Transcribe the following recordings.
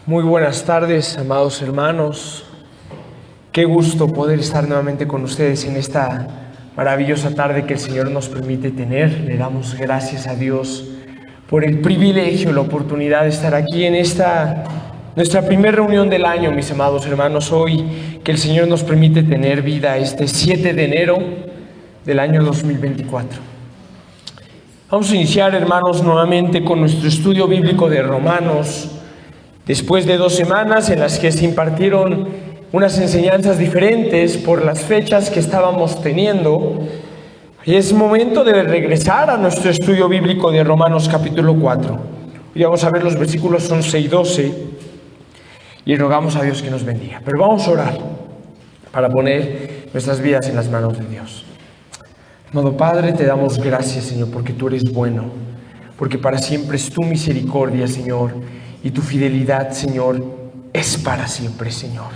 Muy buenas tardes, amados hermanos. Qué gusto poder estar nuevamente con ustedes en esta maravillosa tarde que el Señor nos permite tener. Le damos gracias a Dios por el privilegio, la oportunidad de estar aquí en esta nuestra primera reunión del año, mis amados hermanos. Hoy que el Señor nos permite tener vida este 7 de enero del año 2024. Vamos a iniciar, hermanos, nuevamente con nuestro estudio bíblico de Romanos. Después de 2 semanas en las que se impartieron unas enseñanzas diferentes por las fechas que estábamos teniendo, y es momento de regresar a nuestro estudio bíblico de Romanos capítulo 4. Hoy vamos a ver los versículos 11 y 12 y rogamos a Dios que nos bendiga. Pero vamos a orar para poner nuestras vidas en las manos de Dios. Amado Padre, te damos gracias, Señor, porque tú eres bueno, porque para siempre es tu misericordia, Señor, y tu fidelidad, Señor, es para siempre, Señor.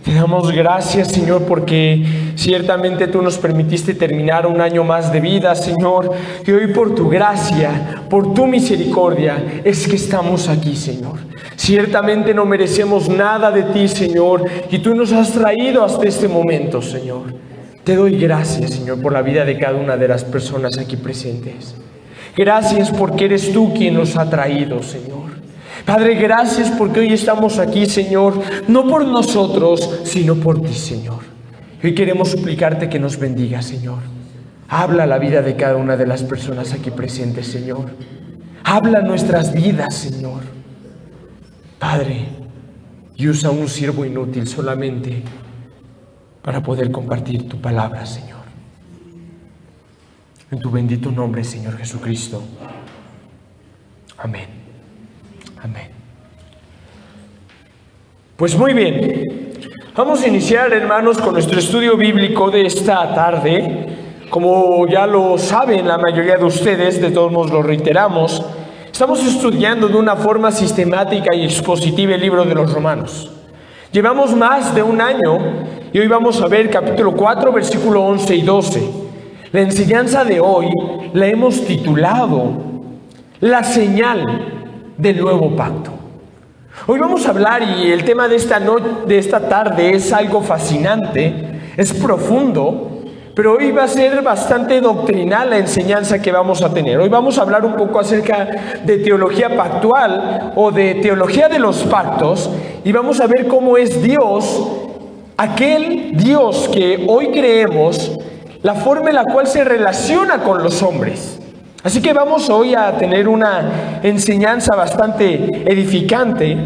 Te damos gracias, Señor, porque ciertamente tú nos permitiste terminar un año más de vida, Señor, y hoy por tu gracia, por tu misericordia, es que estamos aquí, Señor. Ciertamente no merecemos nada de ti, Señor, y tú nos has traído hasta este momento, Señor. Te doy gracias, Señor, por la vida de cada una de las personas aquí presentes. Gracias porque eres tú quien nos ha traído, Señor. Padre, gracias porque hoy estamos aquí, Señor, no por nosotros, sino por ti, Señor. Hoy queremos suplicarte que nos bendiga, Señor. Habla la vida de cada una de las personas aquí presentes, Señor. Habla nuestras vidas, Señor. Padre, y usa un siervo inútil solamente para poder compartir tu palabra, Señor. En tu bendito nombre, Señor Jesucristo. Amén. Amén. Pues muy bien, vamos a iniciar, hermanos, con nuestro estudio bíblico de esta tarde. Como ya lo saben la mayoría de ustedes, de todos modos lo reiteramos, estamos estudiando de una forma sistemática y expositiva el libro de los Romanos. Llevamos más de un año y hoy vamos a ver capítulo 4, versículo 11 y 12. La enseñanza de hoy la hemos titulado La señal del nuevo pacto. Hoy vamos a hablar, y el tema de esta tarde es algo fascinante, es profundo, pero hoy va a ser bastante doctrinal la enseñanza que vamos a tener. Hoy vamos a hablar un poco acerca de teología pactual o de teología de los pactos, y vamos a ver cómo es Dios, aquel Dios que hoy creemos, la forma en la cual se relaciona con los hombres. Así que vamos hoy a tener una enseñanza bastante edificante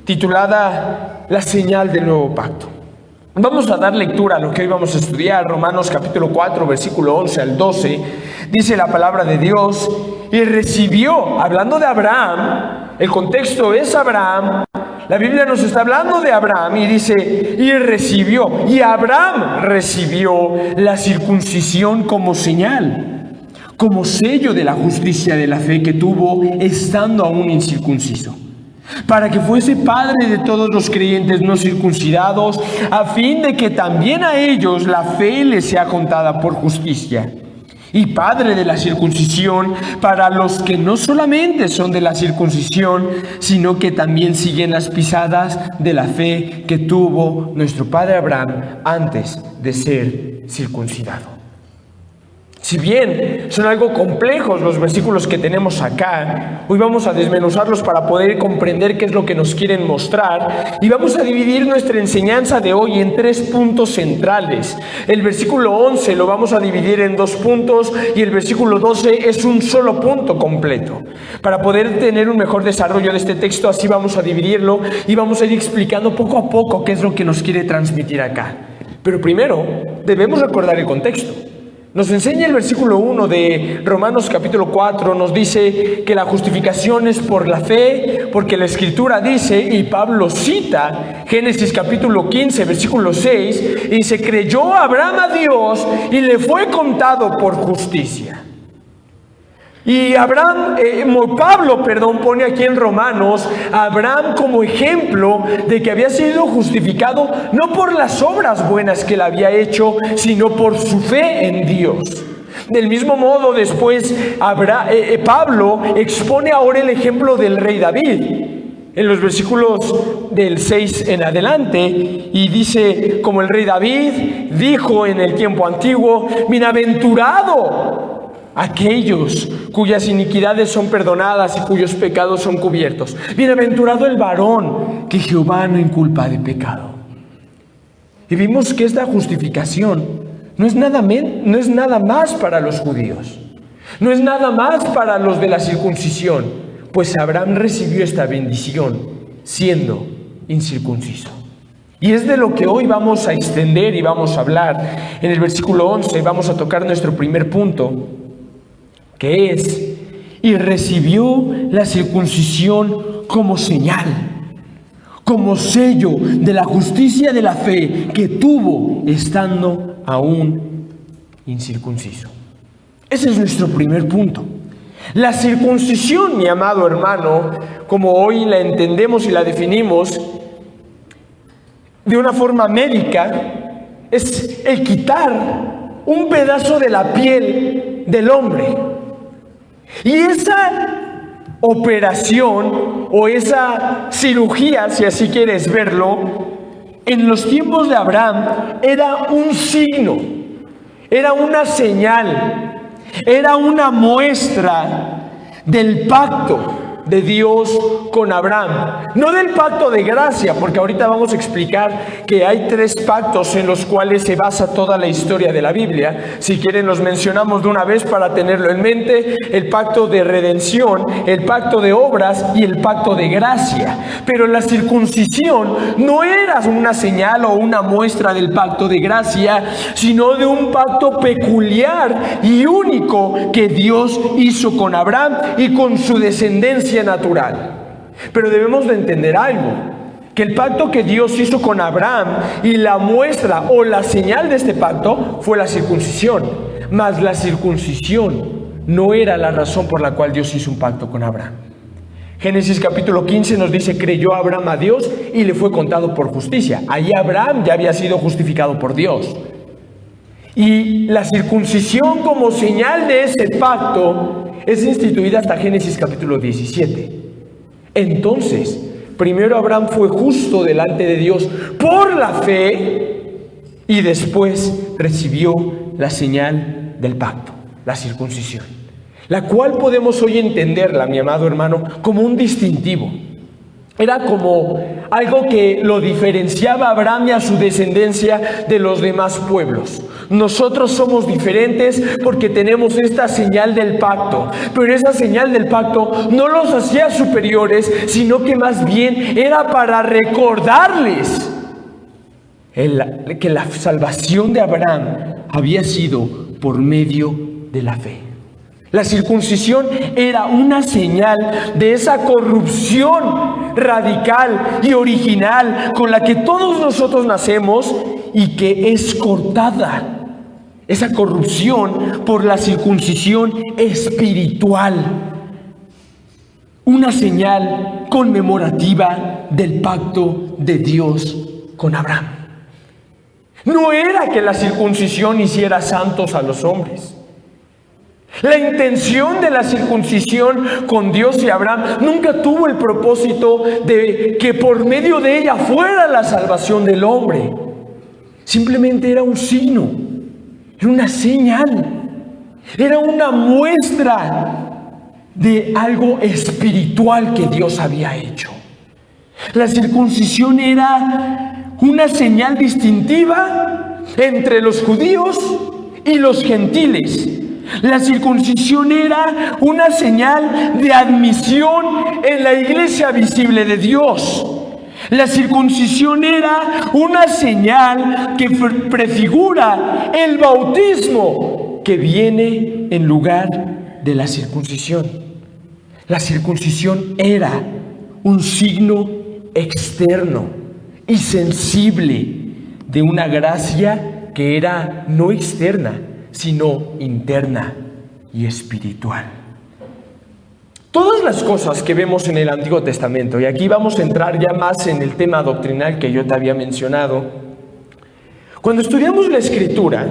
titulada La señal del nuevo pacto. Vamos a dar lectura a lo que hoy vamos a estudiar. Romanos capítulo 4, versículo 11 al 12. Dice la palabra de Dios: y recibió, hablando de Abraham, el contexto es Abraham. La Biblia nos está hablando de Abraham y dice, y Abraham recibió la circuncisión como señal, como sello de la justicia de la fe que tuvo estando aún incircunciso, para que fuese padre de todos los creyentes no circuncidados, a fin de que también a ellos la fe les sea contada por justicia, y padre de la circuncisión para los que no solamente son de la circuncisión, sino que también siguen las pisadas de la fe que tuvo nuestro padre Abraham antes de ser circuncidado. Si bien son algo complejos los versículos que tenemos acá, hoy vamos a desmenuzarlos para poder comprender qué es lo que nos quieren mostrar, y vamos a dividir nuestra enseñanza de hoy en 3 puntos centrales. El versículo 11 lo vamos a dividir en 2 puntos y el versículo 12 es un solo punto completo. Para poder tener un mejor desarrollo de este texto, así vamos a dividirlo y vamos a ir explicando poco a poco qué es lo que nos quiere transmitir acá. Pero primero debemos recordar el contexto. Nos enseña el versículo 1 de Romanos capítulo 4, nos dice que la justificación es por la fe, porque la Escritura dice, y Pablo cita Génesis capítulo 15, versículo 6, y dice, creyó Abraham a Dios y le fue contado por justicia. Y Pablo pone aquí en Romanos a Abraham como ejemplo de que había sido justificado no por las obras buenas que él había hecho, sino por su fe en Dios. Del mismo modo, después Pablo expone ahora el ejemplo del rey David. en los versículos del 6 en adelante, y dice, como el rey David dijo en el tiempo antiguo: bienaventurado aquellos cuyas iniquidades son perdonadas y cuyos pecados son cubiertos. Bienaventurado el varón que Jehová no inculpa de pecado. Y vimos que esta justificación no es nada más para los judíos, no es nada más para los de la circuncisión, pues Abraham recibió esta bendición siendo incircunciso. Y es de lo que hoy vamos a extender y vamos a hablar. En el versículo 11 vamos a tocar nuestro primer punto, que es: y recibió la circuncisión como señal, como sello de la justicia de la fe que tuvo estando aún incircunciso. Ese es nuestro primer punto. La circuncisión, mi amado hermano, como hoy la entendemos y la definimos de una forma médica, es el quitar un pedazo de la piel del hombre. Y esa operación o esa cirugía, si así quieres verlo, en los tiempos de Abraham era un signo, era una señal, era una muestra del pacto de Dios con Abraham, no del pacto de gracia, porque ahorita vamos a explicar que hay 3 pactos en los cuales se basa toda la historia de la Biblia. Si quieren los mencionamos de una vez para tenerlo en mente: el pacto de redención, el pacto de obras y el pacto de gracia. Pero la circuncisión no era una señal o una muestra del pacto de gracia, sino de un pacto peculiar y único que Dios hizo con Abraham y con su descendencia natural. Pero debemos de entender algo: que el pacto que Dios hizo con Abraham y la muestra o la señal de este pacto fue la circuncisión. Mas la circuncisión no era la razón por la cual Dios hizo un pacto con Abraham. Génesis capítulo 15 nos dice: creyó Abraham a Dios y le fue contado por justicia. Ahí Abraham ya había sido justificado por Dios. Y la circuncisión como señal de ese pacto es instituida hasta Génesis capítulo 17. Entonces, primero Abraham fue justo delante de Dios por la fe y después recibió la señal del pacto, la circuncisión, la cual podemos hoy entenderla, mi amado hermano, como un distintivo. Era como algo que lo diferenciaba a Abraham y a su descendencia de los demás pueblos. Nosotros somos diferentes porque tenemos esta señal del pacto, pero esa señal del pacto no los hacía superiores, sino que más bien era para recordarles que la salvación de Abraham había sido por medio de la fe. La circuncisión era una señal de esa corrupción radical y original con la que todos nosotros nacemos y que es cortada. Esa corrupción por la circuncisión espiritual. Una señal conmemorativa del pacto de Dios con Abraham. No era que la circuncisión hiciera santos a los hombres. La intención de la circuncisión con Dios y Abraham nunca tuvo el propósito de que por medio de ella fuera la salvación del hombre. Simplemente era un signo, era una señal, era una muestra de algo espiritual que Dios había hecho. La circuncisión era una señal distintiva entre los judíos y los gentiles. La circuncisión era una señal de admisión en la iglesia visible de Dios. La circuncisión era una señal que prefigura el bautismo que viene en lugar de la circuncisión. La circuncisión era un signo externo y sensible de una gracia que era no externa, sino interna y espiritual. Todas las cosas que vemos en el Antiguo Testamento, y aquí vamos a entrar ya más en el tema doctrinal que yo te había mencionado, cuando estudiamos la Escritura,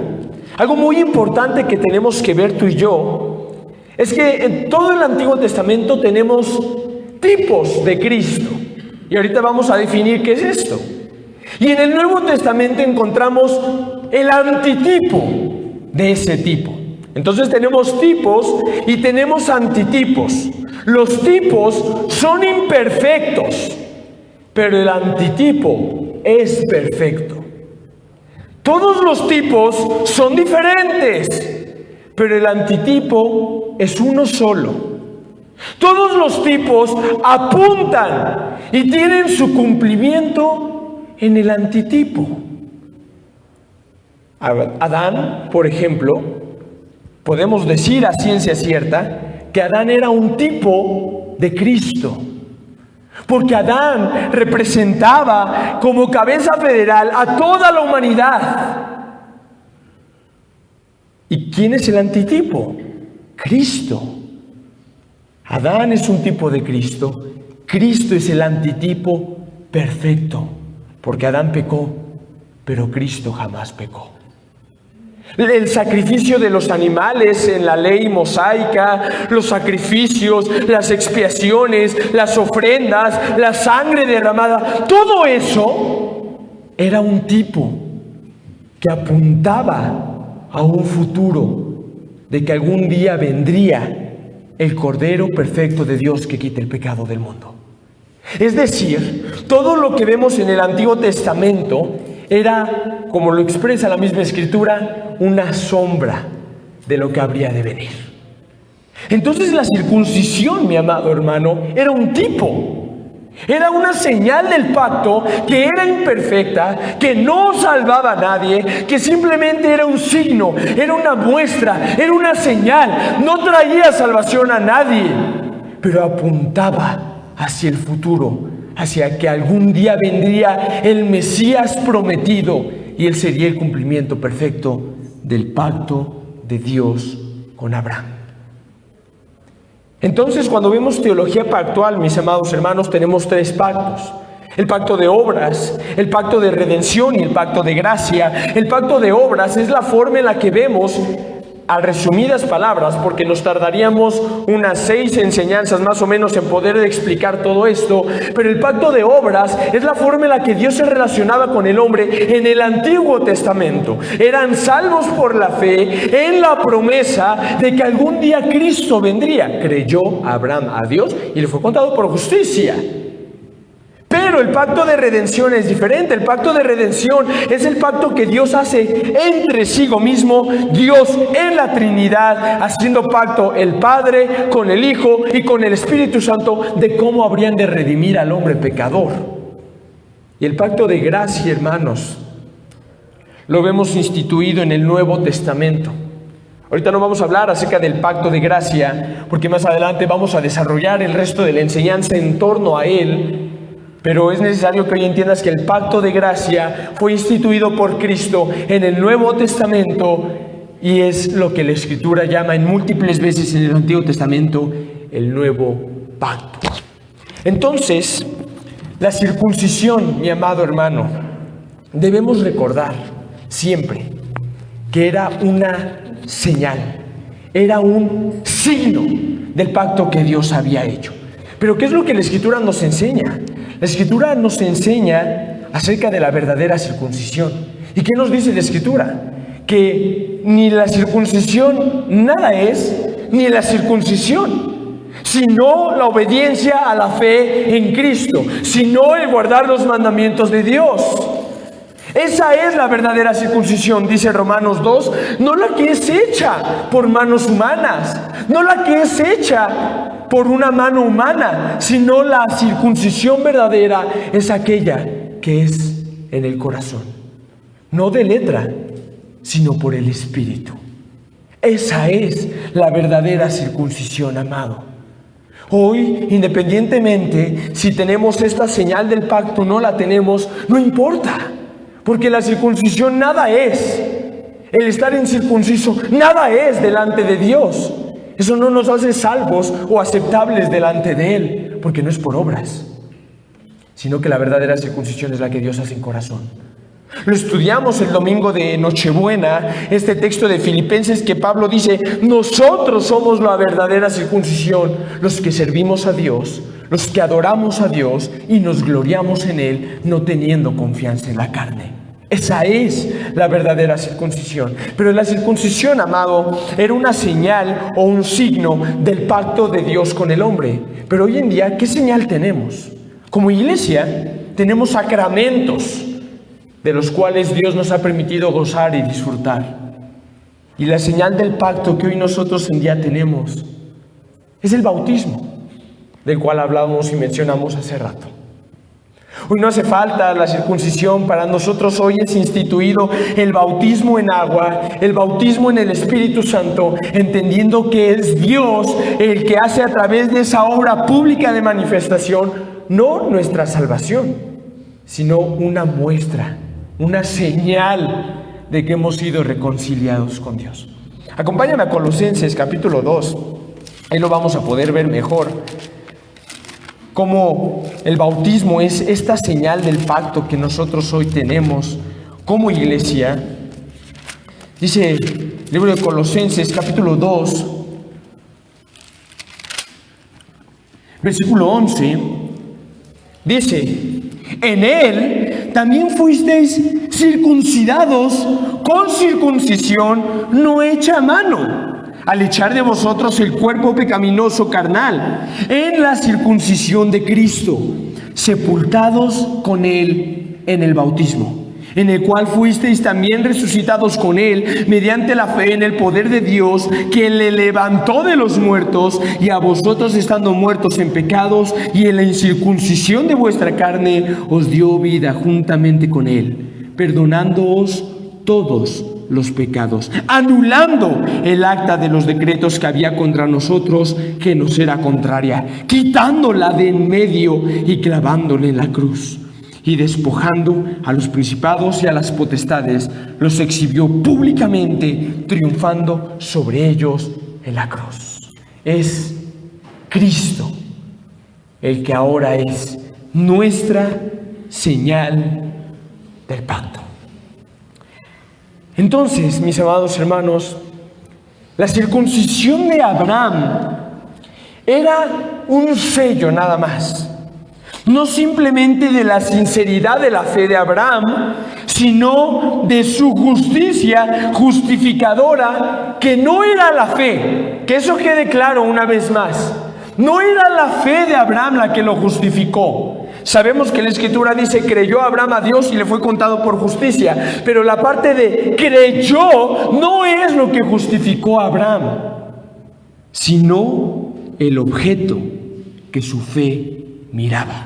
algo muy importante que tenemos que ver tú y yo, es que en todo el Antiguo Testamento tenemos tipos de Cristo. Y ahorita vamos a definir qué es esto. Y en el Nuevo Testamento encontramos el antitipo de ese tipo. Entonces tenemos tipos y tenemos antitipos. Los tipos son imperfectos, pero el antitipo es perfecto. Todos los tipos son diferentes, pero el antitipo es uno solo. Todos los tipos apuntan y tienen su cumplimiento en el antitipo. Adán, por ejemplo, podemos decir a ciencia cierta que Adán era un tipo de Cristo, porque Adán representaba como cabeza federal a toda la humanidad. ¿Y quién es el antitipo? Cristo. Adán es un tipo de Cristo. Cristo es el antitipo perfecto, porque Adán pecó, pero Cristo jamás pecó. El sacrificio de los animales en la ley mosaica, los sacrificios, las expiaciones, las ofrendas, la sangre derramada, todo eso era un tipo que apuntaba a un futuro de que algún día vendría el Cordero perfecto de Dios que quita el pecado del mundo. Es decir, todo lo que vemos en el Antiguo Testamento era, como lo expresa la misma Escritura, una sombra de lo que habría de venir. Entonces la circuncisión, mi amado hermano, era un tipo. Era una señal del pacto que era imperfecta, que no salvaba a nadie, que simplemente era un signo, era una muestra, era una señal. No traía salvación a nadie, pero apuntaba hacia el futuro, hacia que algún día vendría el Mesías prometido y él sería el cumplimiento perfecto del pacto de Dios con Abraham. Entonces, cuando vemos teología pactual, mis amados hermanos, tenemos tres pactos: el pacto de obras, el pacto de redención y el pacto de gracia. El pacto de obras es la forma en la que vemos, a resumidas palabras, porque nos tardaríamos unas 6 enseñanzas más o menos en poder explicar todo esto, pero el pacto de obras es la forma en la que Dios se relacionaba con el hombre en el Antiguo Testamento. Eran salvos por la fe en la promesa de que algún día Cristo vendría. Creyó Abraham a Dios y le fue contado por justicia. Pero el pacto de redención es diferente. El pacto de redención es el pacto que Dios hace entre sí mismo, Dios en la Trinidad, haciendo pacto el Padre con el Hijo y con el Espíritu Santo de cómo habrían de redimir al hombre pecador. Y el pacto de gracia, hermanos, lo vemos instituido en el Nuevo Testamento. Ahorita no vamos a hablar acerca del pacto de gracia, porque más adelante vamos a desarrollar el resto de la enseñanza en torno a él. Pero es necesario que hoy entiendas que el pacto de gracia fue instituido por Cristo en el Nuevo Testamento y es lo que la Escritura llama en múltiples veces en el Antiguo Testamento el nuevo pacto. Entonces, la circuncisión, mi amado hermano, debemos recordar siempre que era una señal, era un signo del pacto que Dios había hecho. Pero ¿qué es lo que la Escritura nos enseña? La Escritura nos enseña acerca de la verdadera circuncisión. ¿Y qué nos dice la Escritura? Que ni la circuncisión nada es, ni la circuncisión, sino la obediencia a la fe en Cristo, sino el guardar los mandamientos de Dios. Esa es la verdadera circuncisión, dice Romanos 2, no la que es hecha por manos humanas, no la que es hecha por una mano humana, sino la circuncisión verdadera es aquella que es en el corazón, no de letra, sino por el Espíritu. Esa es la verdadera circuncisión, amado. Hoy, independientemente si tenemos esta señal del pacto o no la tenemos, no importa, porque la circuncisión nada es. El estar incircunciso nada es delante de Dios. Eso no nos hace salvos o aceptables delante de Él, porque no es por obras, sino que la verdadera circuncisión es la que Dios hace en corazón. Lo estudiamos el domingo de Nochebuena, este texto de Filipenses que Pablo dice: nosotros somos la verdadera circuncisión, los que servimos a Dios, los que adoramos a Dios y nos gloriamos en Él, no teniendo confianza en la carne. Esa es la verdadera circuncisión. Pero la circuncisión, amado, era una señal o un signo del pacto de Dios con el hombre. Pero hoy en día, ¿qué señal tenemos? Como iglesia, tenemos sacramentos de los cuales Dios nos ha permitido gozar y disfrutar. Y la señal del pacto que hoy nosotros en día tenemos es el bautismo, del cual hablábamos y mencionamos hace rato. Hoy no hace falta la circuncisión, para nosotros hoy es instituido el bautismo en agua, el bautismo en el Espíritu Santo, entendiendo que es Dios el que hace a través de esa obra pública de manifestación, no nuestra salvación, sino una muestra, una señal de que hemos sido reconciliados con Dios. Acompáñame a Colosenses capítulo 2, ahí lo vamos a poder ver mejor. Como el bautismo es esta señal del pacto que nosotros hoy tenemos como iglesia. Dice el libro de Colosenses capítulo 2, versículo 11, dice: en Él también fuisteis circuncidados con circuncisión no hecha a mano, al echar de vosotros el cuerpo pecaminoso carnal en la circuncisión de Cristo, sepultados con Él en el bautismo, en el cual fuisteis también resucitados con Él mediante la fe en el poder de Dios, que le levantó de los muertos, y a vosotros, estando muertos en pecados y en la incircuncisión de vuestra carne, os dio vida juntamente con Él, perdonándoos todos los pecados, anulando el acta de los decretos que había contra nosotros, que nos era contraria, quitándola de en medio y clavándole en la cruz. Y despojando a los principados y a las potestades, los exhibió públicamente, triunfando sobre ellos en la cruz. Es Cristo el que ahora es nuestra señal del pacto. Entonces, mis amados hermanos, la circuncisión de Abraham era un sello nada más. No simplemente de la sinceridad de la fe de Abraham, sino de su justicia justificadora, que no era la fe. Que eso quede claro una vez más. No era la fe de Abraham la que lo justificó. Sabemos que la Escritura dice: creyó Abraham a Dios y le fue contado por justicia. Pero la parte de creyó no es lo que justificó a Abraham, sino el objeto que su fe miraba.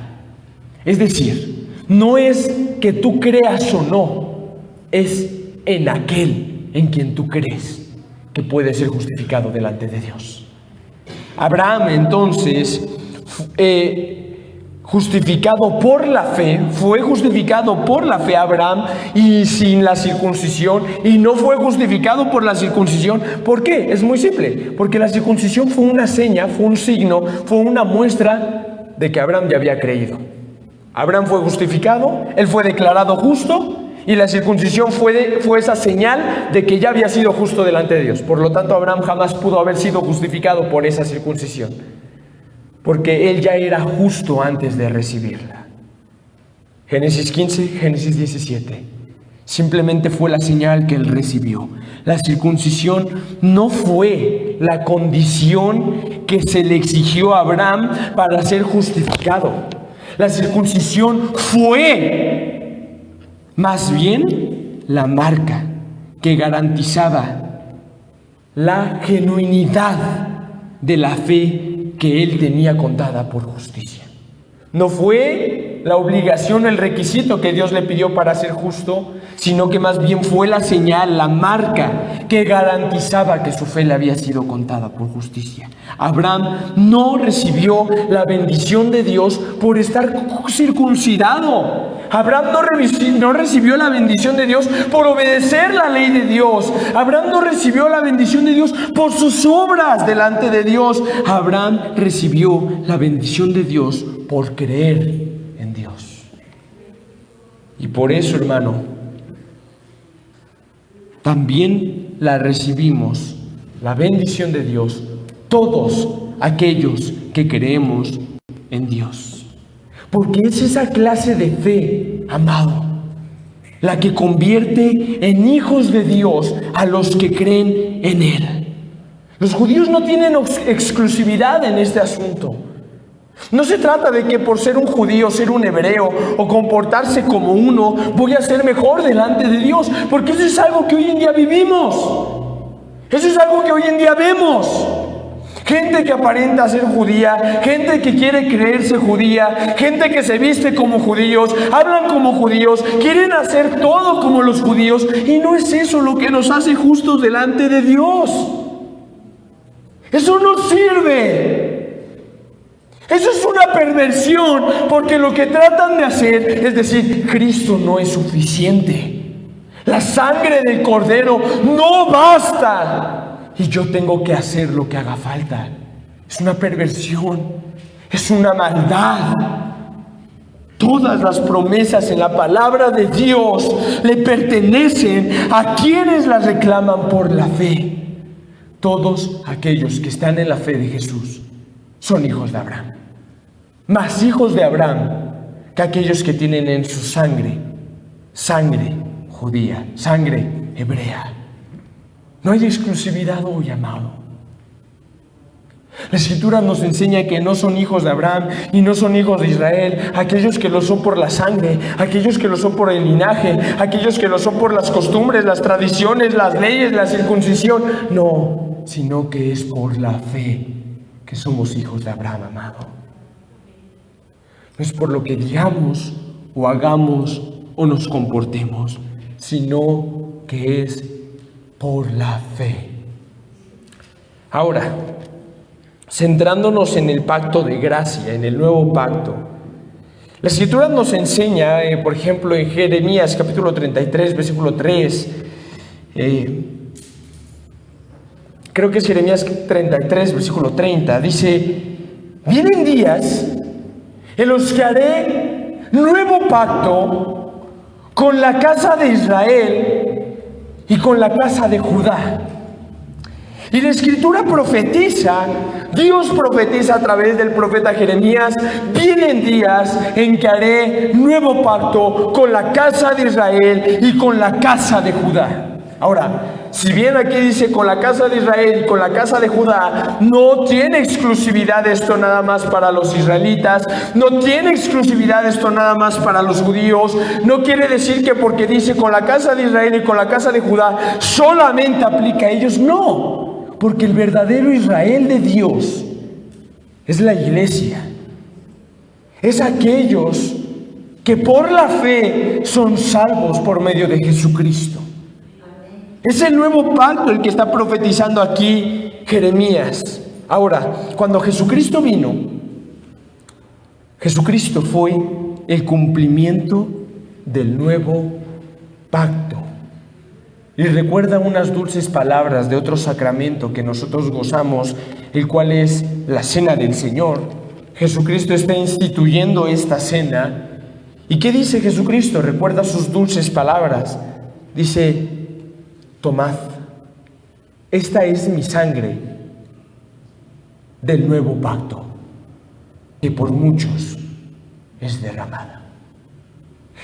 Es decir, no es que tú creas o no, es en aquel en quien tú crees que puede ser justificado delante de Dios. Abraham, entonces, justificado por la fe, fue justificado por la fe Abraham, y sin la circuncisión, y no fue justificado por la circuncisión. ¿Por qué? Es muy simple, porque la circuncisión fue una seña, fue un signo, fue una muestra de que Abraham ya había creído. Abraham fue justificado, él fue declarado justo, y la circuncisión fue esa señal de que ya había sido justo delante de Dios. Por lo tanto, Abraham jamás pudo haber sido justificado por esa circuncisión, porque él ya era justo antes de recibirla. Génesis 15, Génesis 17. Simplemente fue la señal que él recibió. La circuncisión no fue la condición que se le exigió a Abraham para ser justificado. La circuncisión fue más bien la marca que garantizaba la genuinidad de la fe que él tenía contada por justicia. No fue la obligación, el requisito que Dios le pidió para ser justo, sino que más bien fue la señal, la marca que garantizaba que su fe le había sido contada por justicia. Abraham no recibió la bendición de Dios por estar circuncidado. Abraham no recibió la bendición de Dios por obedecer la ley de Dios. Abraham no recibió la bendición de Dios por sus obras delante de Dios. Abraham recibió la bendición de Dios por creer en Dios. Y por eso, hermano, también la recibimos, la bendición de Dios, todos aquellos que creemos en Dios. Porque es esa clase de fe, amado, la que convierte en hijos de Dios a los que creen en Él. Los judíos no tienen exclusividad en este asunto. No se trata de que por ser un judío, ser un hebreo o comportarse como uno, voy a ser mejor delante de Dios, porque eso es algo que hoy en día vivimos. Eso es algo que hoy en día vemos. Gente que aparenta ser judía, gente que quiere creerse judía, gente que se viste como judíos, hablan como judíos, quieren hacer todo como los judíos, y no es eso lo que nos hace justos delante de Dios. Eso no sirve. Eso es una perversión, porque lo que tratan de hacer es decir, Cristo no es suficiente. La sangre del Cordero no basta. Y yo tengo que hacer lo que haga falta. Es una perversión, es una maldad. Todas las promesas en la palabra de Dios le pertenecen a quienes las reclaman por la fe. Todos aquellos que están en la fe de Jesús son hijos de Abraham. Más hijos de Abraham que aquellos que tienen en su sangre judía, sangre hebrea. No hay exclusividad hoy, amado. La Escritura nos enseña que no son hijos de Abraham y no son hijos de Israel aquellos que lo son por la sangre, aquellos que lo son por el linaje, aquellos que lo son por las costumbres, las tradiciones, las leyes, la circuncisión. No, sino que es por la fe que somos hijos de Abraham, amado. No es por lo que digamos o hagamos o nos comportemos, sino que es por la fe. Ahora, centrándonos en el pacto de gracia, en el nuevo pacto, la Escritura nos enseña, por ejemplo, en Jeremías capítulo 33, versículo 3, creo que es Jeremías 33, versículo 30, dice: vienen días en los que haré nuevo pacto con la casa de Israel y con la casa de Judá. Y la Escritura profetiza, Dios profetiza a través del profeta Jeremías: vienen días en que haré nuevo pacto con la casa de Israel y con la casa de Judá. Ahora, si bien aquí dice con la casa de Israel y con la casa de Judá, no tiene exclusividad esto nada más para los israelitas, no tiene exclusividad esto nada más para los judíos. No quiere decir que porque dice con la casa de Israel y con la casa de Judá solamente aplica a ellos. No, porque el verdadero Israel de Dios es la iglesia. Es aquellos que por la fe son salvos por medio de Jesucristo. Es el nuevo pacto el que está profetizando aquí Jeremías. Ahora, cuando Jesucristo vino, Jesucristo fue el cumplimiento del nuevo pacto. Y recuerda unas dulces palabras de otro sacramento que nosotros gozamos, el cual es la cena del Señor. Jesucristo está instituyendo esta cena. ¿Y qué dice Jesucristo? Recuerda sus dulces palabras. Dice: tomad, esta es mi sangre del nuevo pacto, que por muchos es derramada.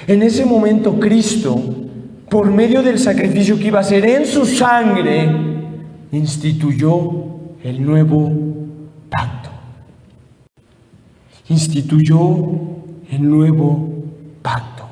En ese momento Cristo, por medio del sacrificio que iba a hacer en su sangre, instituyó el nuevo pacto. Instituyó el nuevo pacto.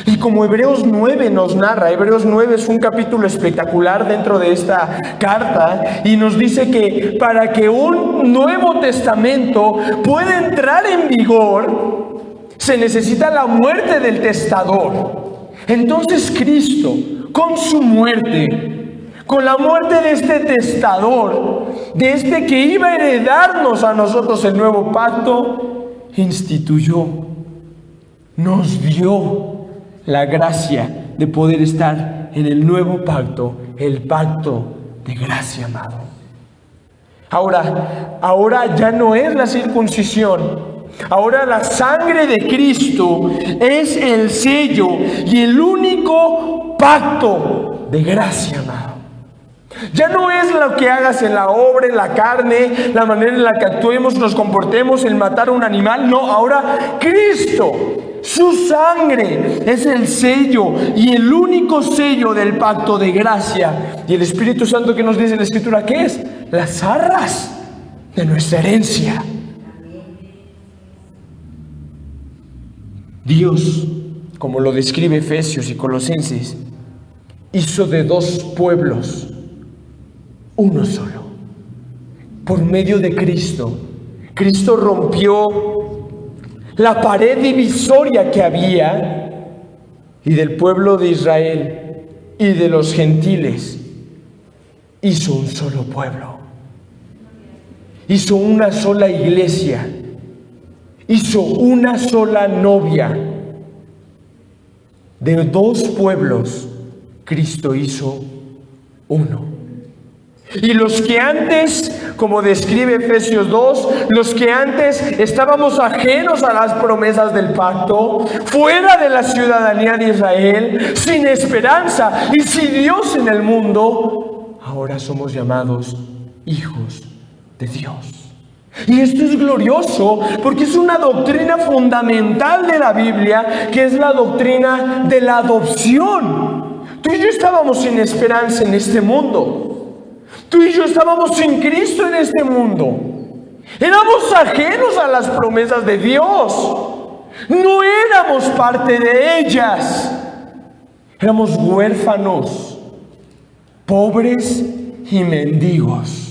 Y como Hebreos 9 nos narra, Hebreos 9 es un capítulo espectacular dentro de esta carta, y nos dice que para que un Nuevo Testamento pueda entrar en vigor, se necesita la muerte del testador. Entonces Cristo, con su muerte, con la muerte de este testador, de este que iba a heredarnos a nosotros el nuevo pacto, instituyó, nos dio la gracia de poder estar en el nuevo pacto, el pacto de gracia, amado. Ahora ya no es la circuncisión. Ahora la sangre de Cristo es el sello y el único pacto de gracia, amado. Ya no es lo que hagas en la obra, en la carne, la manera en la que actuemos, nos comportemos, el matar a un animal. No, ahora Cristo, su sangre es el sello y el único sello del pacto de gracia. Y el Espíritu Santo, que nos dice la Escritura, ¿qué es? Las arras de nuestra herencia. Dios, como lo describe Efesios y Colosenses, hizo de dos pueblos uno solo, por medio de Cristo. Cristo rompió la pared divisoria que había, y del pueblo de Israel y de los gentiles hizo un solo pueblo, hizo una sola iglesia, hizo una sola novia. De dos pueblos, Cristo hizo uno. Y los que antes, como describe Efesios 2, los que antes estábamos ajenos a las promesas del pacto, fuera de la ciudadanía de Israel, sin esperanza y sin Dios en el mundo, ahora somos llamados hijos de Dios. Y esto es glorioso porque es una doctrina fundamental de la Biblia, que es la doctrina de la adopción. Tú y yo estábamos sin esperanza en este mundo. Tú y yo estábamos sin Cristo en este mundo. Éramos ajenos a las promesas de Dios. No éramos parte de ellas. Éramos huérfanos, pobres y mendigos.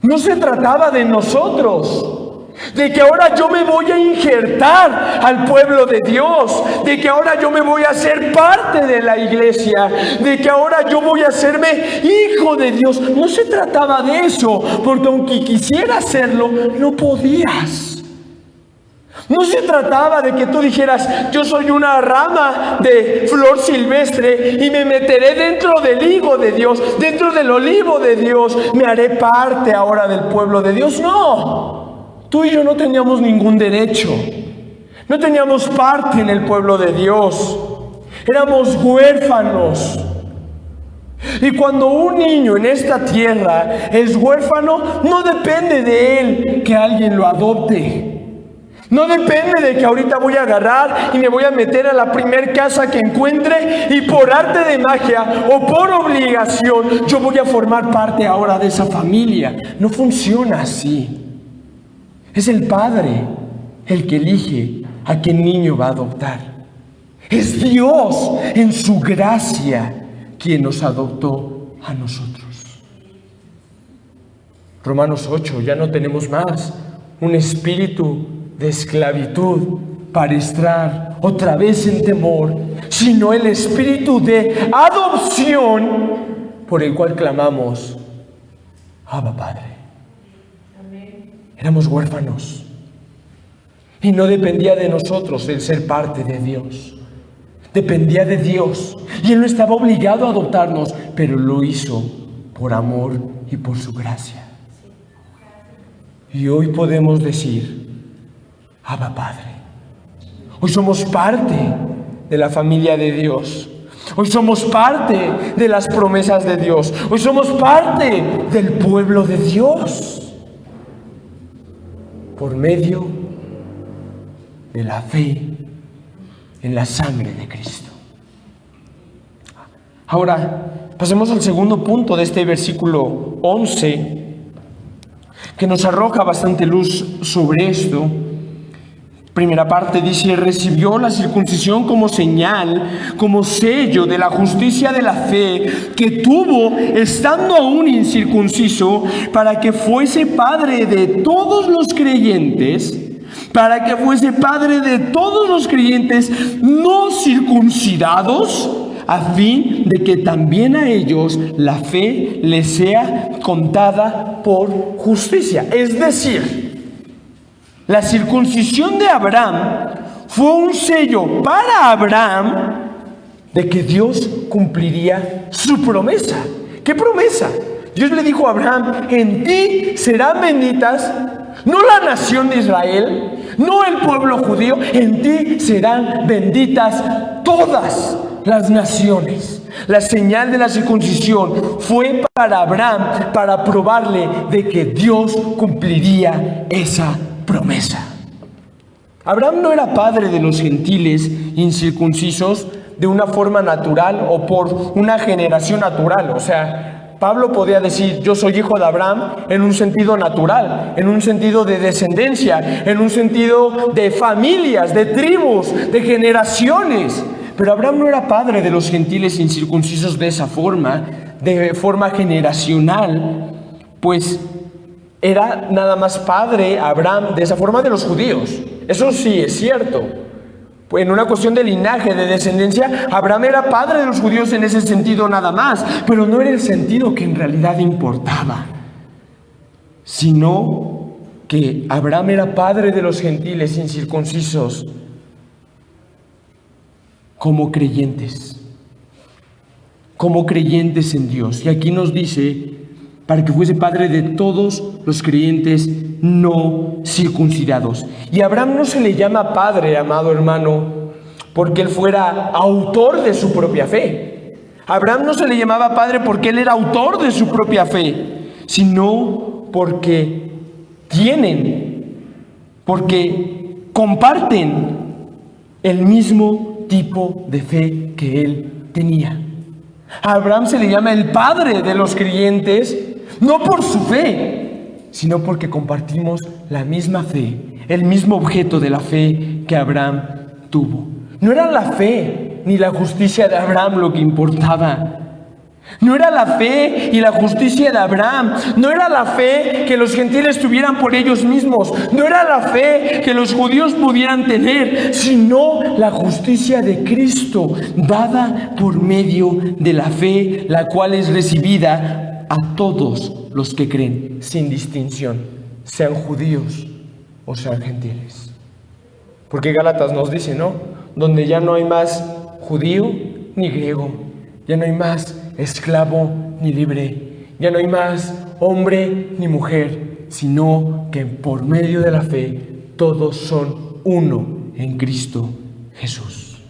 No se trataba de nosotros, de que ahora yo me voy a injertar al pueblo de Dios, de que ahora yo me voy a hacer parte de la iglesia, de que ahora yo voy a hacerme hijo de Dios. No se trataba de eso, porque aunque quisiera hacerlo, no podías. No se trataba de que tú dijeras, yo soy una rama de flor silvestre y me meteré dentro del higo de Dios, dentro del olivo de Dios, me haré parte ahora del pueblo de Dios. No. Tú y yo no teníamos ningún derecho, no teníamos parte en el pueblo de Dios, éramos huérfanos. Y cuando un niño en esta tierra es huérfano, no depende de él que alguien lo adopte. No depende de que ahorita voy a agarrar y me voy a meter a la primer casa que encuentre y por arte de magia o por obligación yo voy a formar parte ahora de esa familia. No funciona así. Es el Padre el que elige a qué niño va a adoptar. Es Dios en su gracia quien nos adoptó a nosotros. Romanos 8, ya no tenemos más un espíritu de esclavitud para estar otra vez en temor, sino el espíritu de adopción por el cual clamamos, Abba Padre. Éramos huérfanos y no dependía de nosotros el ser parte de Dios. Dependía de Dios y Él no estaba obligado a adoptarnos, pero lo hizo por amor y por su gracia. Y hoy podemos decir, Abba Padre. Hoy somos parte de la familia de Dios. Hoy somos parte de las promesas de Dios. Hoy somos parte del pueblo de Dios. Por medio de la fe en la sangre de Cristo. Ahora, pasemos al segundo punto de este versículo 11, que nos arroja bastante luz sobre esto. Primera parte dice, recibió la circuncisión como señal, como sello de la justicia de la fe que tuvo estando aún incircunciso, para que fuese padre de todos los creyentes, no circuncidados, a fin de que también a ellos la fe les sea contada por justicia. Es decir, la circuncisión de Abraham fue un sello para Abraham de que Dios cumpliría su promesa. ¿Qué promesa? Dios le dijo a Abraham, en ti serán benditas, no la nación de Israel, no el pueblo judío, en ti serán benditas todas las naciones. La señal de la circuncisión fue para Abraham, para probarle de que Dios cumpliría esa promesa. Abraham no era padre de los gentiles incircuncisos de una forma natural o por una generación natural. O sea, Pablo podía decir, yo soy hijo de Abraham en un sentido natural, en un sentido de descendencia, en un sentido de familias, de tribus, de generaciones. Pero Abraham no era padre de los gentiles incircuncisos de esa forma, de forma generacional, pues era nada más padre Abraham de esa forma de los judíos. Eso sí es cierto. Pues en una cuestión de linaje, de descendencia, Abraham era padre de los judíos en ese sentido nada más, pero no era el sentido que en realidad importaba, sino que Abraham era padre de los gentiles incircuncisos como creyentes en Dios. Y aquí nos dice, para que fuese padre de todos los creyentes no circuncidados. Y a Abraham no se le llama padre, amado hermano, porque él fuera autor de su propia fe. A Abraham no se le llamaba padre porque él era autor de su propia fe, sino porque comparten el mismo tipo de fe que él tenía. A Abraham se le llama el padre de los creyentes, no por su fe, sino porque compartimos la misma fe, el mismo objeto de la fe que Abraham tuvo. No era la fe ni la justicia de Abraham lo que importaba. No era la fe y la justicia de Abraham. No era la fe que los gentiles tuvieran por ellos mismos. No era la fe que los judíos pudieran tener, sino la justicia de Cristo, dada por medio de la fe, la cual es recibida a todos los que creen, sin distinción, sean judíos o sean gentiles. Porque Gálatas nos dice, ¿no? Donde ya no hay más judío ni griego, ya no hay más esclavo ni libre, ya no hay más hombre ni mujer, sino que por medio de la fe todos son uno en Cristo Jesús.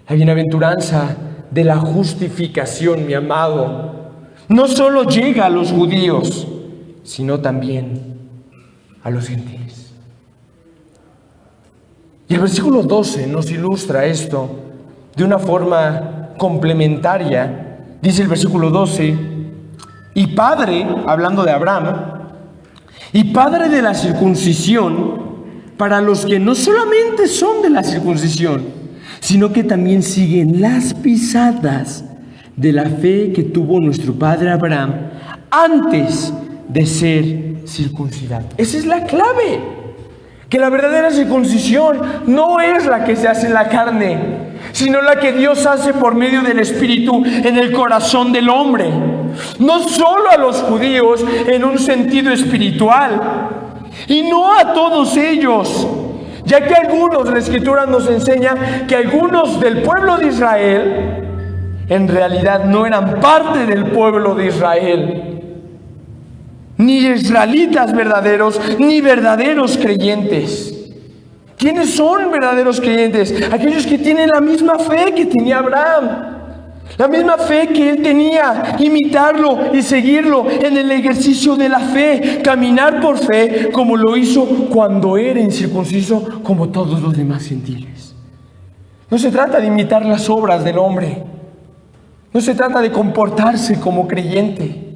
La bienaventuranza de la justificación, mi amado, no solo llega a los judíos, sino también a los gentiles. Y el versículo 12 nos ilustra esto de una forma complementaria. Dice el versículo 12, y padre, hablando de Abraham, y padre de la circuncisión para los que no solamente son de la circuncisión, sino que también siguen las pisadas de la fe que tuvo nuestro padre Abraham antes de ser circuncidado. Esa es la clave, que la verdadera circuncisión no es la que se hace en la carne, sino la que Dios hace por medio del Espíritu en el corazón del hombre. No solo a los judíos en un sentido espiritual, y no a todos ellos, ya que la Escritura nos enseña que algunos del pueblo de Israel en realidad no eran parte del pueblo de Israel, ni israelitas verdaderos, ni verdaderos creyentes. ¿Quiénes son verdaderos creyentes? Aquellos que tienen la misma fe que tenía Abraham, la misma fe que él tenía, imitarlo y seguirlo en el ejercicio de la fe, caminar por fe como lo hizo cuando era incircunciso, como todos los demás gentiles. No se trata de imitar las obras del hombre, no se trata de comportarse como creyente,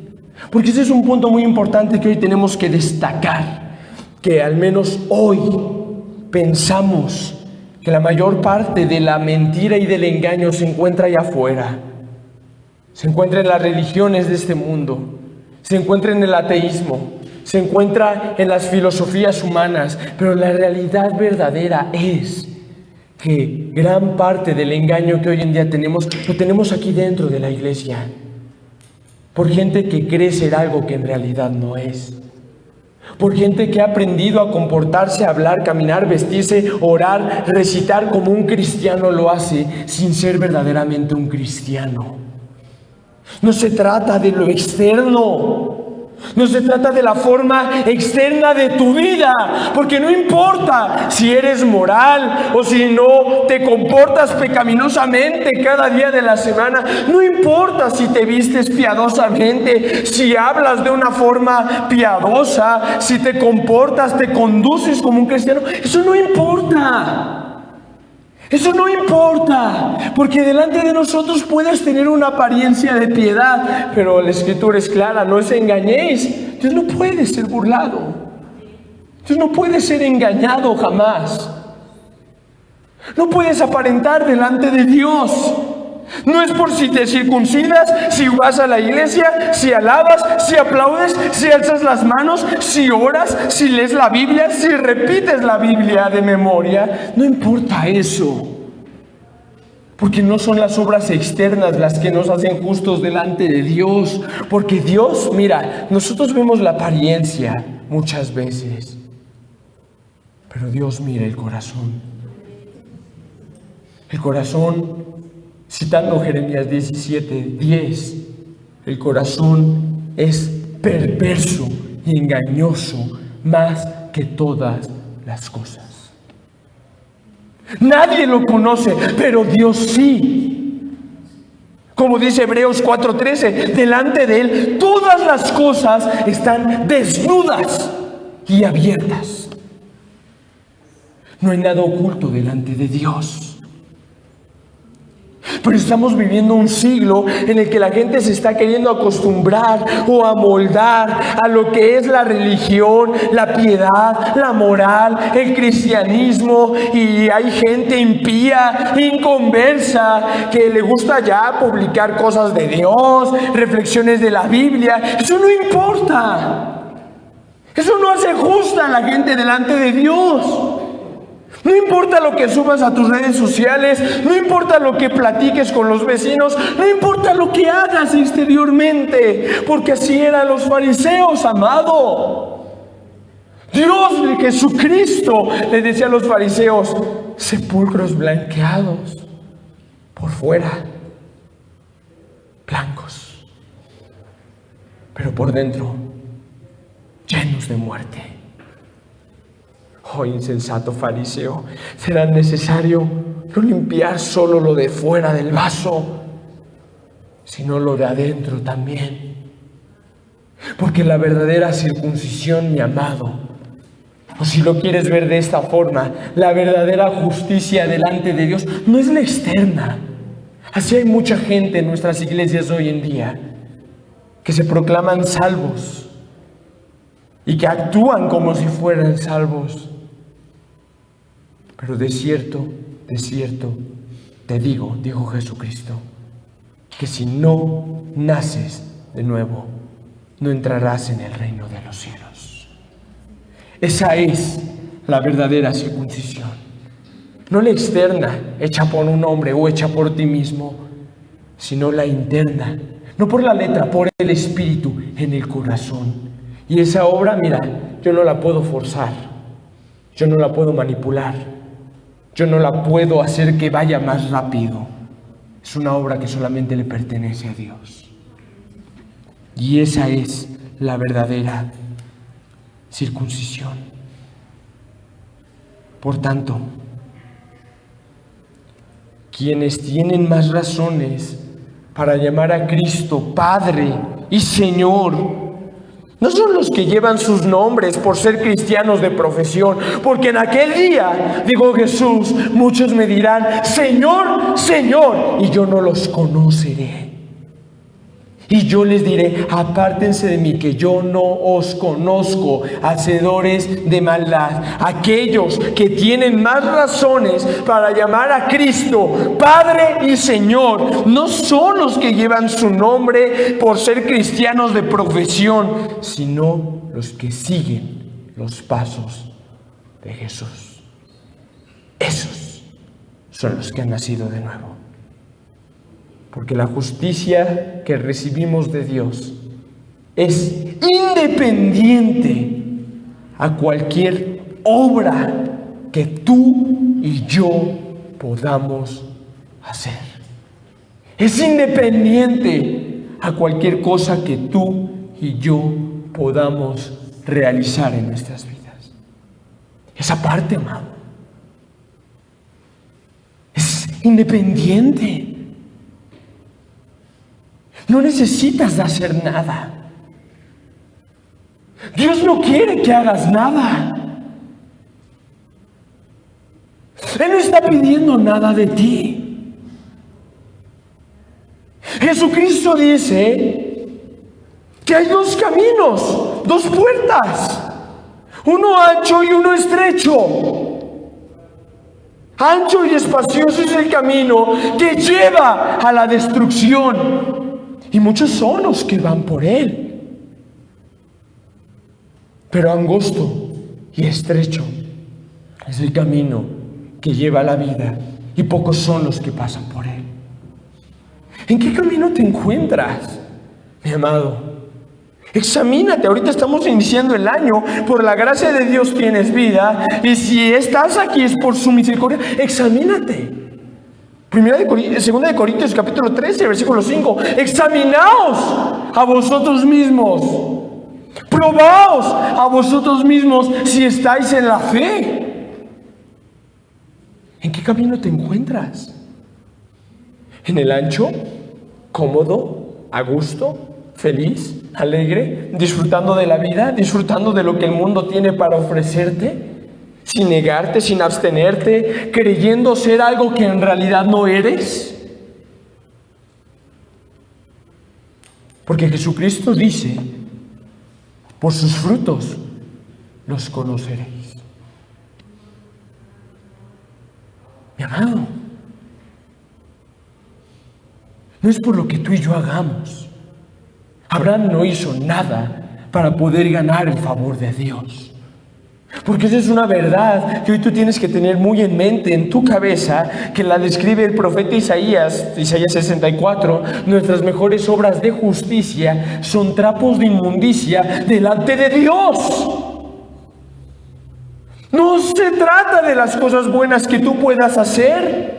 porque ese es un punto muy importante que hoy tenemos que destacar, que al menos hoy pensamos que la mayor parte de la mentira y del engaño se encuentra allá afuera. Se encuentra en las religiones de este mundo, se encuentra en el ateísmo, se encuentra en las filosofías humanas, pero la realidad verdadera es que gran parte del engaño que hoy en día tenemos, lo tenemos aquí dentro de la iglesia, por gente que cree ser algo que en realidad no es. Por gente que ha aprendido a comportarse, a hablar, caminar, vestirse, orar, recitar como un cristiano lo hace, sin ser verdaderamente un cristiano. No se trata de lo externo, No se trata de la forma externa de tu vida, porque no importa si eres moral o si no te comportas pecaminosamente cada día de la semana. No importa si te vistes piadosamente, si hablas de una forma piadosa, si te comportas, te conduces como un cristiano. Eso no importa. Eso no importa, porque delante de nosotros puedes tener una apariencia de piedad, pero la Escritura es clara: no os engañéis. Dios no puede ser burlado. Dios no puede ser engañado jamás. No puedes aparentar delante de Dios. No es por si te circuncidas, si vas a la iglesia, si alabas, si aplaudes, si alzas las manos, si oras, si lees la Biblia, si repites la Biblia de memoria. No importa eso, porque no son las obras externas las que nos hacen justos delante de Dios. Porque Dios, mira, nosotros vemos la apariencia muchas veces, pero Dios mira el corazón. El corazón, citando Jeremías 17:10, el corazón es perverso y engañoso más que todas las cosas. Nadie lo conoce, pero Dios sí. Como dice Hebreos 4:13, delante de Él todas las cosas están desnudas y abiertas. No hay nada oculto delante de Dios. Pero estamos viviendo un siglo en el que la gente se está queriendo acostumbrar o amoldar a lo que es la religión, la piedad, la moral, el cristianismo. Y hay gente impía, inconversa, que le gusta ya publicar cosas de Dios, reflexiones de la Biblia. Eso no importa. Eso no hace justa a la gente delante de Dios. No importa lo que subas a tus redes sociales, no importa lo que platiques con los vecinos, no importa lo que hagas exteriormente, porque así eran los fariseos, amado. Dios, Jesucristo, le decía a los fariseos: sepulcros blanqueados por fuera, blancos, pero por dentro llenos de muerte. Oh, insensato fariseo, será necesario no limpiar solo lo de fuera del vaso, sino lo de adentro también. Porque la verdadera circuncisión, mi amado, o si lo quieres ver de esta forma, la verdadera justicia delante de Dios no es la externa. Así hay mucha gente en nuestras iglesias hoy en día que se proclaman salvos y que actúan como si fueran salvos. Pero de cierto, te digo, dijo Jesucristo, que si no naces de nuevo, no entrarás en el reino de los cielos. Esa es la verdadera circuncisión. No la externa, hecha por un hombre o hecha por ti mismo, sino la interna, no por la letra, por el Espíritu en el corazón. Y esa obra, mira, yo no la puedo forzar, yo no la puedo manipular, yo no la puedo hacer que vaya más rápido. Es una obra que solamente le pertenece a Dios. Y esa es la verdadera circuncisión. Por tanto, quienes tienen más razones para llamar a Cristo Padre y Señor no son los que llevan sus nombres por ser cristianos de profesión, porque en aquel día, dijo Jesús, muchos me dirán: Señor, Señor, y yo no los conoceré. Y yo les diré: apártense de mí, que yo no os conozco, hacedores de maldad. Aquellos que tienen más razones para llamar a Cristo Padre y Señor no son los que llevan su nombre por ser cristianos de profesión, sino los que siguen los pasos de Jesús. Esos son los que han nacido de nuevo. Porque la justicia que recibimos de Dios es independiente a cualquier obra que tú y yo podamos hacer. Es independiente a cualquier cosa que tú y yo podamos realizar en nuestras vidas. Esa parte, amado, es independiente. No necesitas de hacer nada. Dios no quiere que hagas nada. Él no está pidiendo nada de ti. Jesucristo dice que hay dos caminos, dos puertas, uno ancho y uno estrecho. Ancho y espacioso es el camino que lleva a la destrucción, y muchos son los que van por él. Pero angosto y estrecho es el camino que lleva a la vida, y pocos son los que pasan por él. ¿En qué camino te encuentras, mi amado? Examínate. Ahorita estamos iniciando el año. Por la gracia de Dios tienes vida, y si estás aquí es por su misericordia. Examínate. Segunda de Corintios capítulo 13 versículo 5. Examinaos a vosotros mismos, probaos a vosotros mismos si estáis en la fe. ¿En qué camino te encuentras? ¿En el ancho, cómodo, a gusto, feliz, alegre, disfrutando de la vida, disfrutando de lo que el mundo tiene para ofrecerte, sin negarte, sin abstenerte, creyendo ser algo que en realidad no eres? Porque Jesucristo dice: por sus frutos los conoceréis. Mi amado, no es por lo que tú y yo hagamos. Abraham no hizo nada para poder ganar el favor de Dios. Porque esa es una verdad que hoy tú tienes que tener muy en mente, en tu cabeza, que la describe el profeta Isaías 64. Nuestras mejores obras de justicia son trapos de inmundicia delante de Dios. No se trata de las cosas buenas que tú puedas hacer.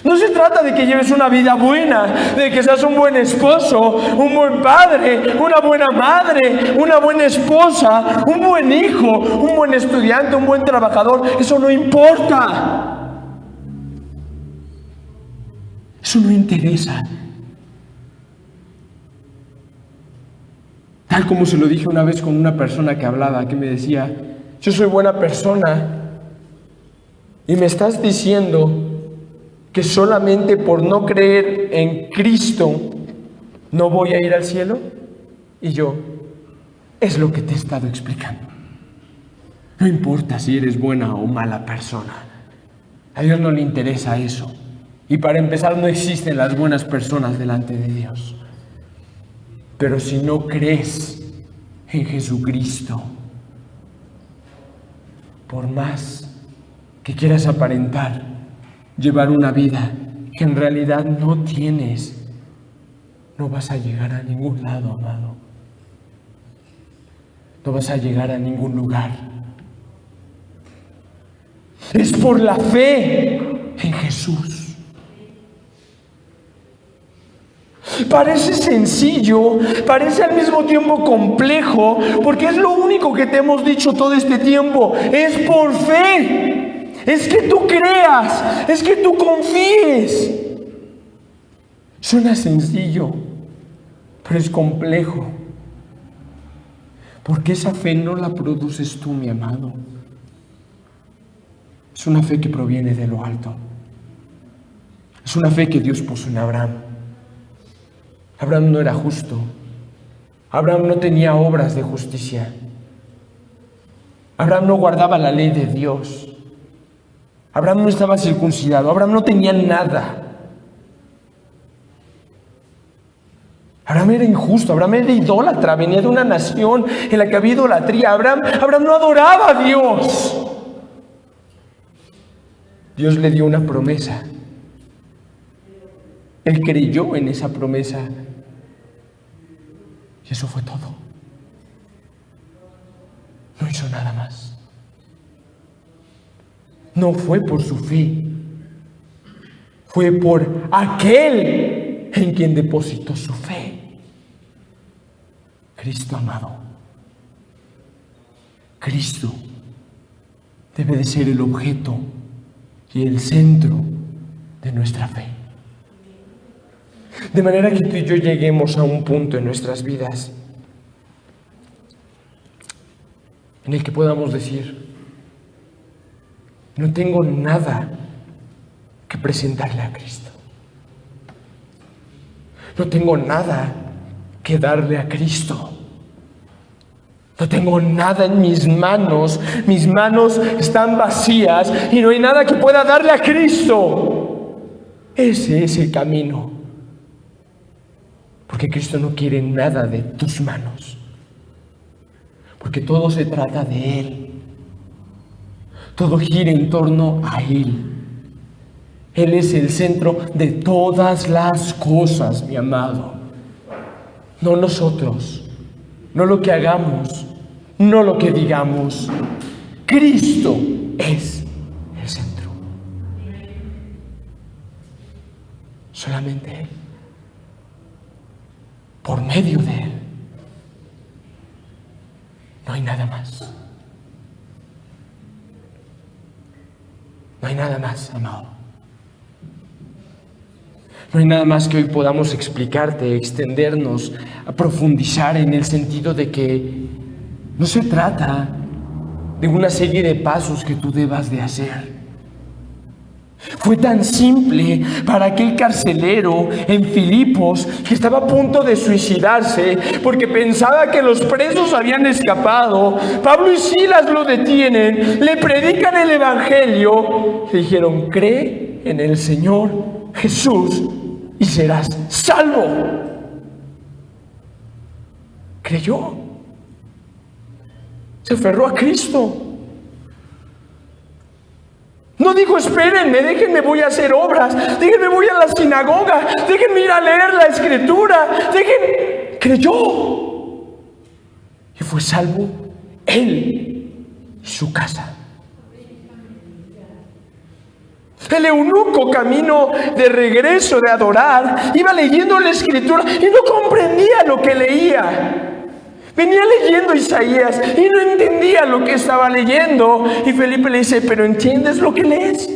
No se trata de que lleves una vida buena, de que seas un buen esposo, un buen padre, una buena madre, una buena esposa, un buen hijo, un buen estudiante, un buen trabajador. Eso no importa. Eso no interesa. Tal como se lo dije una vez con una persona que hablaba, que me decía: yo soy buena persona, y me estás diciendo que solamente por no creer en Cristo no voy a ir al cielo. Y yo: es lo que te he estado explicando. No importa si eres buena o mala persona, a Dios no le interesa eso. Y para empezar, no existen las buenas personas delante de Dios. Pero si no crees en Jesucristo, por más que quieras aparentar llevar una vida que en realidad no tienes, no vas a llegar a ningún lado, amado. No vas a llegar a ningún lugar. Es por la fe en Jesús. Parece sencillo, parece al mismo tiempo complejo, porque es lo único que te hemos dicho todo este tiempo. Es por fe. Es que tú creas, es que tú confíes. Suena sencillo, pero es complejo. Porque esa fe no la produces tú, mi amado. Es una fe que proviene de lo alto. Es una fe que Dios puso en Abraham. Abraham no era justo. Abraham no tenía obras de justicia. Abraham no guardaba la ley de Dios. Abraham no estaba circuncidado. Abraham no tenía nada. Abraham era injusto. Abraham era idólatra. Venía de una nación en la que había idolatría. Abraham no adoraba a Dios. Dios le dio una promesa. Él creyó en esa promesa. Y eso fue todo. No hizo nada más. No fue por su fe. Fue por aquel en quien depositó su fe. Cristo amado. Cristo debe de ser el objeto y el centro de nuestra fe. De manera que tú y yo lleguemos a un punto en nuestras vidas en el que podamos decir: no tengo nada que presentarle a Cristo. No tengo nada que darle a Cristo. No tengo nada en mis manos están vacías y no hay nada que pueda darle a Cristo. Ese es el camino. Porque Cristo no quiere nada de tus manos. Porque todo se trata de Él. Todo gira en torno a Él. Él es el centro de todas las cosas, mi amado. No nosotros, no lo que hagamos, no lo que digamos. Cristo es el centro. Solamente Él. Por medio de Él. No hay nada más. No hay nada más, amado. No hay nada más que hoy podamos explicarte, extendernos, a profundizar en el sentido de que no se trata de una serie de pasos que tú debas de hacer. Fue tan simple para aquel carcelero en Filipos que estaba a punto de suicidarse porque pensaba que los presos habían escapado. Pablo y Silas lo detienen, le predican el evangelio, le dijeron: cree en el Señor Jesús y serás salvo. Creyó, se aferró a Cristo. No dijo: espérenme, déjenme, voy a hacer obras, déjenme, voy a la sinagoga, déjenme ir a leer la escritura, creyó y fue salvo él y su casa. El eunuco, camino de regreso de adorar, iba leyendo la escritura y no comprendía lo que leía. Venía leyendo Isaías y no entendía lo que estaba leyendo. Y Felipe le dice: ¿pero entiendes lo que lees?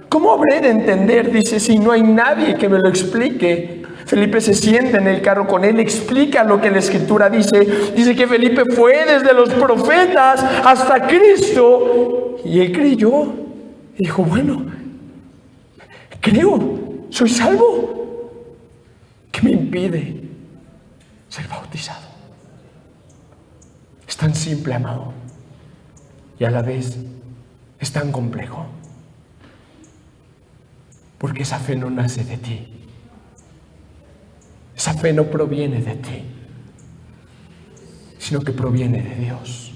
¿Cómo habré de entender? Dice: si no hay nadie que me lo explique. Felipe se sienta en el carro con él, explica lo que la escritura dice. Dice que Felipe fue desde los profetas hasta Cristo. Y él creyó. Y dijo: bueno, creo, soy salvo. ¿Qué me impide ser bautizado? Es tan simple, amado, y a la vez es tan complejo, porque esa fe no nace de ti, esa fe no proviene de ti, sino que proviene de Dios.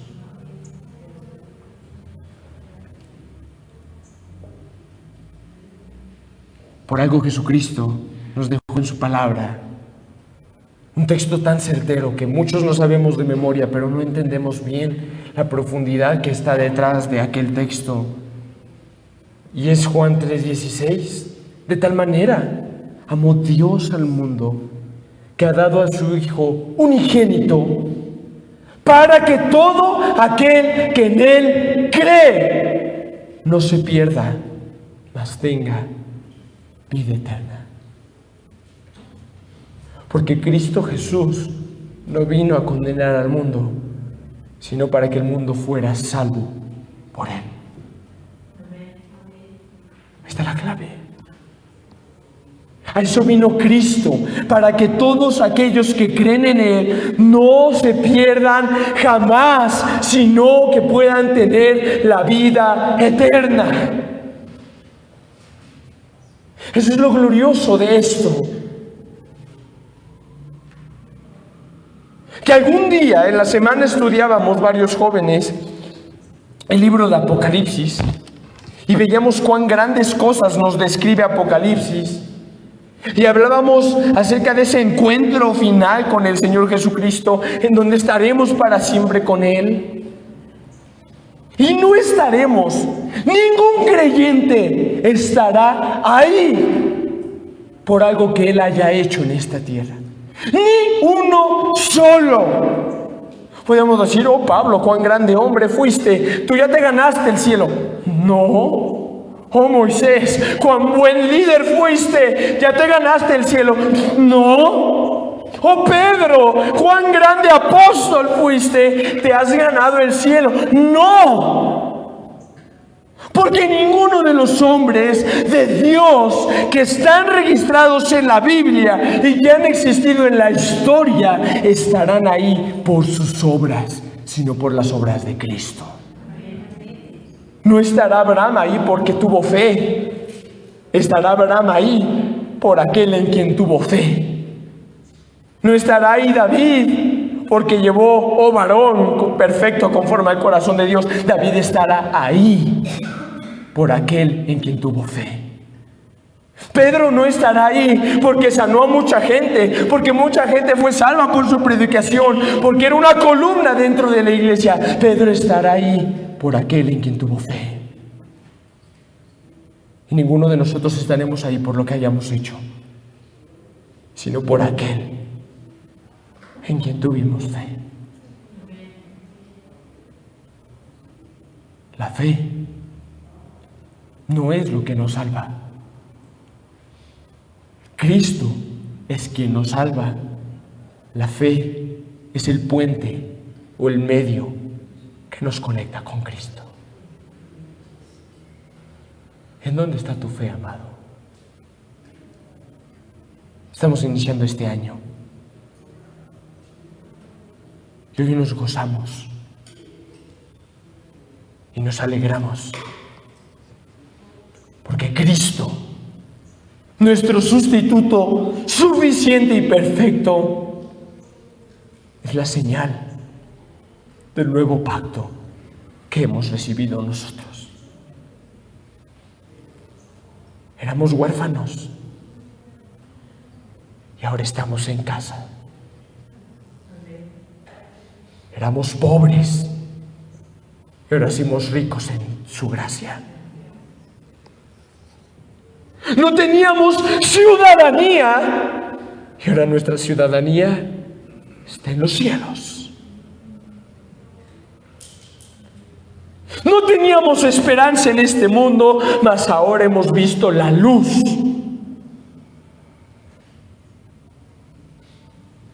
Por algo Jesucristo nos dejó en su palabra un texto tan certero que muchos no sabemos de memoria, pero no entendemos bien la profundidad que está detrás de aquel texto. Y es Juan 3:16. De tal manera amó Dios al mundo que ha dado a su Hijo unigénito, para que todo aquel que en Él cree no se pierda, mas tenga vida eterna. Porque Cristo Jesús no vino a condenar al mundo, sino para que el mundo fuera salvo por Él. Ahí está la clave. A eso vino Cristo, para que todos aquellos que creen en Él no se pierdan jamás, sino que puedan tener la vida eterna. Eso es lo glorioso de esto. Que algún día en la semana estudiábamos varios jóvenes el libro de Apocalipsis y veíamos cuán grandes cosas nos describe Apocalipsis y hablábamos acerca de ese encuentro final con el Señor Jesucristo en donde estaremos para siempre con Él. Y no estaremos, ningún creyente estará ahí por algo que Él haya hecho en esta tierra. Ni uno solo. Podríamos decir, oh Pablo, cuán grande hombre fuiste, tú ya te ganaste el cielo. No. Oh Moisés, cuán buen líder fuiste, ya te ganaste el cielo. No. Oh Pedro, cuán grande apóstol fuiste, te has ganado el cielo. No. Porque ninguno de los hombres de Dios que están registrados en la Biblia y que han existido en la historia estarán ahí por sus obras, sino por las obras de Cristo. No estará Abraham ahí porque tuvo fe. Estará Abraham ahí por aquel en quien tuvo fe. No estará ahí David porque llevó, oh varón perfecto conforme al corazón de Dios. David estará ahí por aquel en quien tuvo fe. Pedro no estará ahí porque sanó a mucha gente, porque mucha gente fue salva por su predicación, porque era una columna dentro de la iglesia. Pedro estará ahí por aquel en quien tuvo fe. Y ninguno de nosotros estaremos ahí por lo que hayamos hecho, sino por aquel en quien tuvimos fe. La fe no es lo que nos salva. Cristo es quien nos salva. La fe es el puente o el medio que nos conecta con Cristo. ¿En dónde está tu fe, amado? Estamos iniciando este año y hoy nos gozamos y nos alegramos porque Cristo, nuestro sustituto suficiente y perfecto, es la señal del nuevo pacto que hemos recibido nosotros. Éramos huérfanos y ahora estamos en casa. Éramos pobres y ahora somos ricos en su gracia. No teníamos ciudadanía y ahora nuestra ciudadanía está en los cielos. No teníamos esperanza en este mundo, mas ahora hemos visto la luz.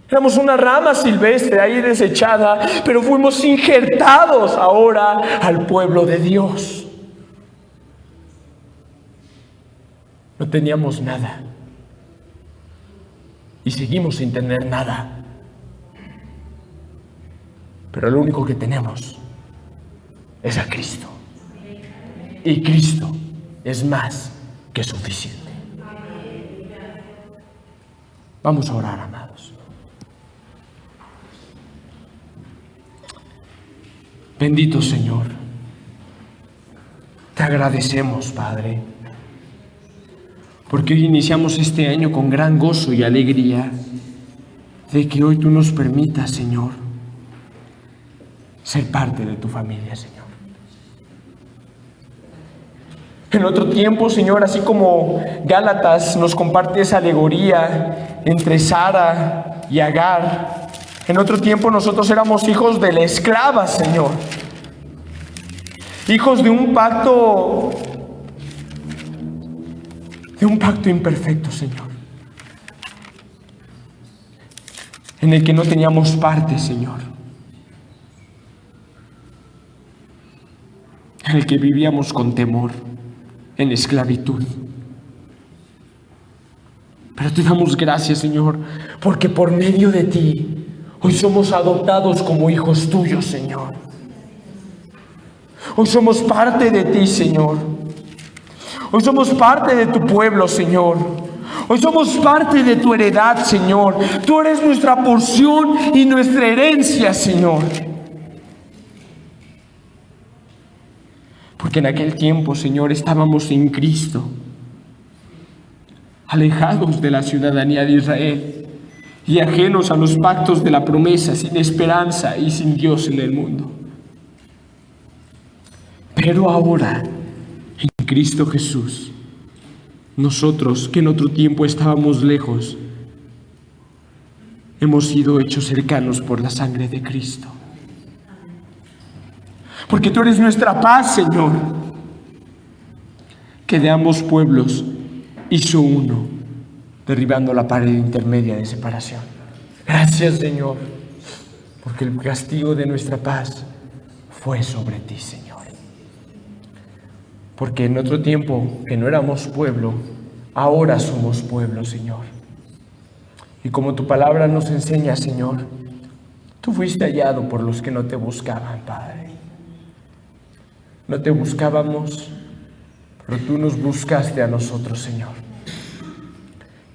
Éramos una rama silvestre ahí desechada, pero fuimos injertados ahora al pueblo de Dios. No teníamos nada y seguimos sin tener nada, pero lo único que tenemos es a Cristo, y Cristo es más que suficiente. Vamos a orar, amados. Bendito Señor, te agradecemos, Padre, porque hoy iniciamos este año con gran gozo y alegría de que hoy tú nos permitas, Señor, ser parte de tu familia, Señor. En otro tiempo, Señor, así como Gálatas nos comparte esa alegoría entre Sara y Agar, en otro tiempo nosotros éramos hijos de la esclava, Señor. Hijos de un pacto imperfecto, Señor. En el que no teníamos parte, Señor. En el que vivíamos con temor, en esclavitud. Pero te damos gracias, Señor, porque por medio de ti hoy somos adoptados como hijos tuyos, Señor. Hoy somos parte de ti, Señor. Hoy somos parte de tu pueblo, Señor. Hoy somos parte de tu heredad, Señor. Tú eres nuestra porción y nuestra herencia, Señor. Porque en aquel tiempo, Señor, estábamos sin Cristo, alejados de la ciudadanía de Israel y ajenos a los pactos de la promesa, sin esperanza y sin Dios en el mundo. Pero ahora, en Cristo Jesús, nosotros que en otro tiempo estábamos lejos, hemos sido hechos cercanos por la sangre de Cristo. porque tú eres nuestra paz, Señor, que de ambos pueblos hizo uno, derribando la pared intermedia de separación. Gracias, Señor, porque el castigo de nuestra paz fue sobre ti, Señor. Porque en otro tiempo que no éramos pueblo, ahora somos pueblo, Señor. Y como tu palabra nos enseña, Señor, tú fuiste hallado por los que no te buscaban, Padre. No te buscábamos, pero tú nos buscaste a nosotros, Señor.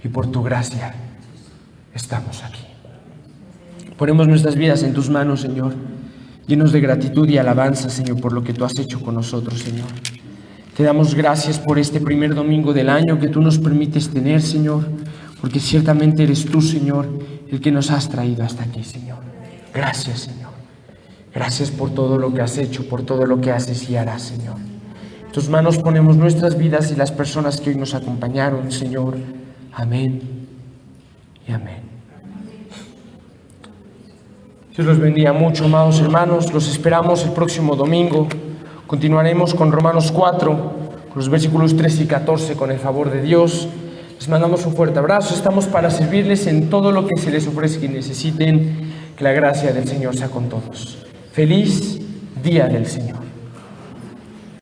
Y por tu gracia estamos aquí. Ponemos nuestras vidas en tus manos, Señor, llenos de gratitud y alabanza, Señor, por lo que tú has hecho con nosotros, Señor. Te damos gracias por este primer domingo del año que tú nos permites tener, Señor, porque ciertamente eres tú, Señor, el que nos has traído hasta aquí, Señor. Gracias, Señor. Gracias por todo lo que has hecho, por todo lo que haces y harás, Señor. En tus manos ponemos nuestras vidas y las personas que hoy nos acompañaron, Señor. Amén y amén. Dios los bendiga mucho, amados hermanos. Los esperamos el próximo domingo. Continuaremos con Romanos 4, con los versículos 13 y 14, con el favor de Dios. Les mandamos un fuerte abrazo. Estamos para servirles en todo lo que se les ofrezca y necesiten. Que la gracia del Señor sea con todos. Feliz Día del Señor.